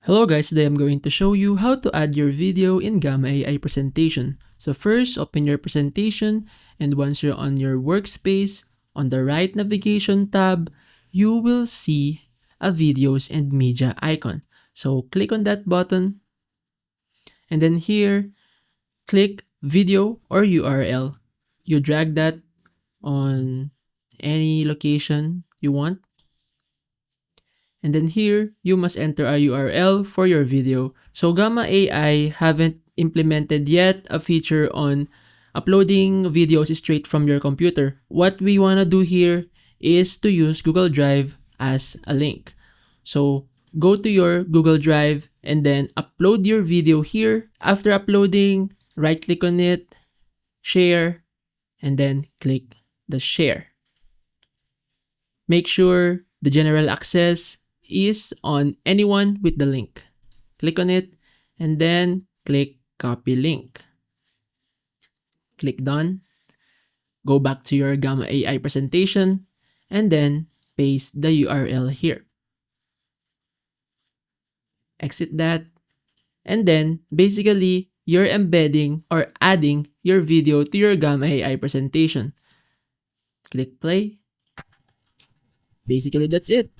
Hello guys, today I'm going to show you how to add your video in Gamma AI presentation. So first, open your presentation, and once you're on your workspace, on the right navigation tab, you will see a videos and media icon. So click on that button, and then here, click video or URL. You drag that on any location you want. And then here, you must enter a URL for your video. So Gamma AI haven't implemented yet a feature on uploading videos straight from your computer. What we want to do here is to use Google Drive as a link. So go to your Google Drive and then upload your video here. After uploading, right click on it, share, and then click the share. Make sure the general access is on anyone with the link. Click on it and then click copy link. Click done. Go back to your Gamma AI presentation and then paste the URL here. Exit that, and then basically you're embedding or adding your video to your Gamma AI presentation. Click play. Basically that's it.